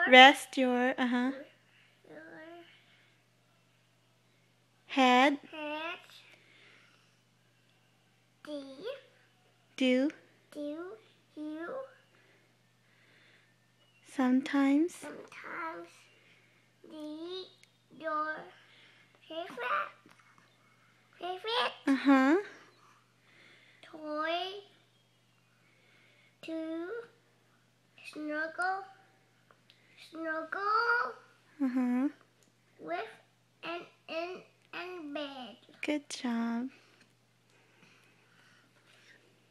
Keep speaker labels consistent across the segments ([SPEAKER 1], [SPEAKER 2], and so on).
[SPEAKER 1] Rest your head. Do
[SPEAKER 2] you
[SPEAKER 1] sometimes
[SPEAKER 2] your favorite toy to snuggle with and bed.
[SPEAKER 1] Good job.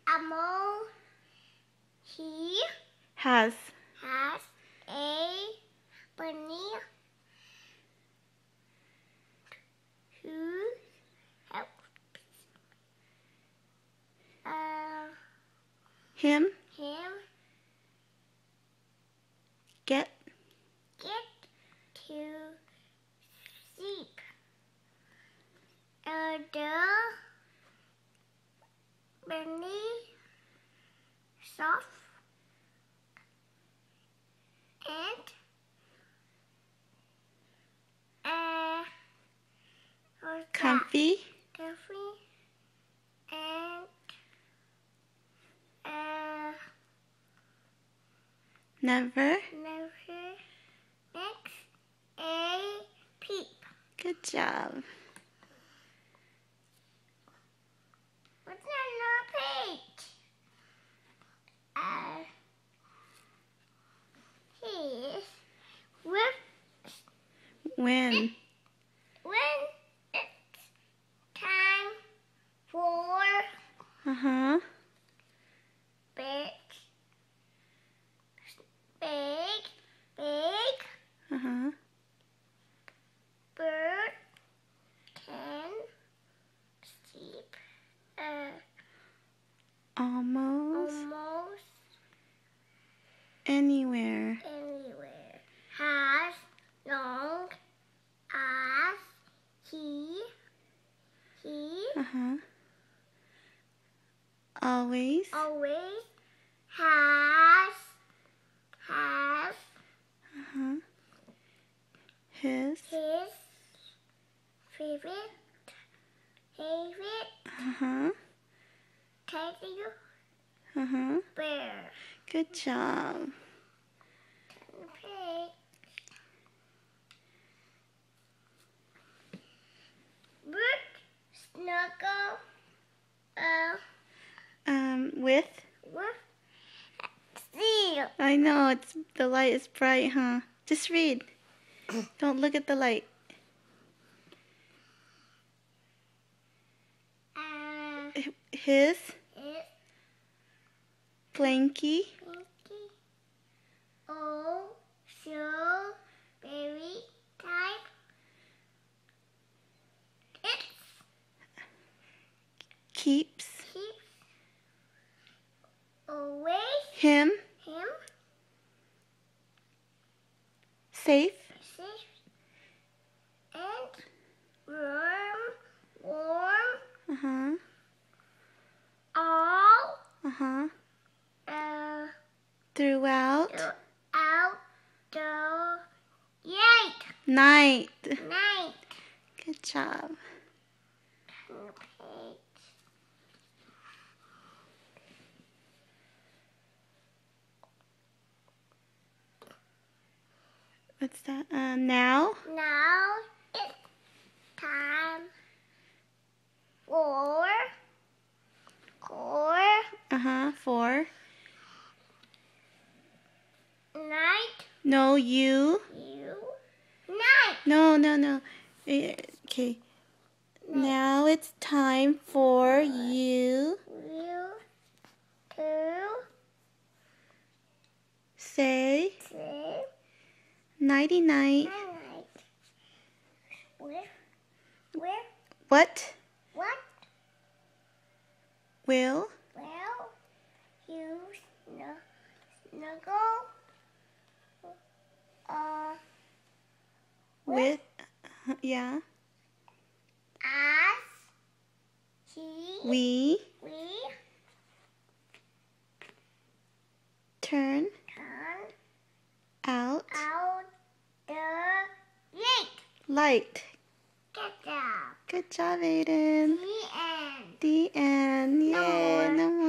[SPEAKER 2] Amo, he
[SPEAKER 1] Has
[SPEAKER 2] a bunny who helps
[SPEAKER 1] him
[SPEAKER 2] him
[SPEAKER 1] get
[SPEAKER 2] to sleep. The bunny soft and
[SPEAKER 1] comfy
[SPEAKER 2] and
[SPEAKER 1] never
[SPEAKER 2] makes a peep.
[SPEAKER 1] good job.
[SPEAKER 2] What's on the page? He's
[SPEAKER 1] When
[SPEAKER 2] it's time for big bird can sleep
[SPEAKER 1] almost anywhere.
[SPEAKER 2] As long as he
[SPEAKER 1] Always
[SPEAKER 2] has
[SPEAKER 1] his
[SPEAKER 2] favorite teddy bear.
[SPEAKER 1] Good job.
[SPEAKER 2] Bird snuggle
[SPEAKER 1] With
[SPEAKER 2] seal.
[SPEAKER 1] I know the light is bright, huh? Just read. Don't look at the light. His blankie
[SPEAKER 2] Oh, so very type. It
[SPEAKER 1] keeps
[SPEAKER 2] always
[SPEAKER 1] him safe
[SPEAKER 2] and warm all
[SPEAKER 1] throughout
[SPEAKER 2] the
[SPEAKER 1] night.
[SPEAKER 2] night.
[SPEAKER 1] Good job. What's that? Now
[SPEAKER 2] It's time for
[SPEAKER 1] for
[SPEAKER 2] night.
[SPEAKER 1] no you
[SPEAKER 2] Night.
[SPEAKER 1] no okay. Now it's time for you
[SPEAKER 2] to
[SPEAKER 1] say nighty night. What will
[SPEAKER 2] you snuggle
[SPEAKER 1] with yeah
[SPEAKER 2] as
[SPEAKER 1] we turn out light.
[SPEAKER 2] Good job.
[SPEAKER 1] Good job, Aiden.
[SPEAKER 2] The end.
[SPEAKER 1] The end. Yay.
[SPEAKER 2] No more.
[SPEAKER 1] No more.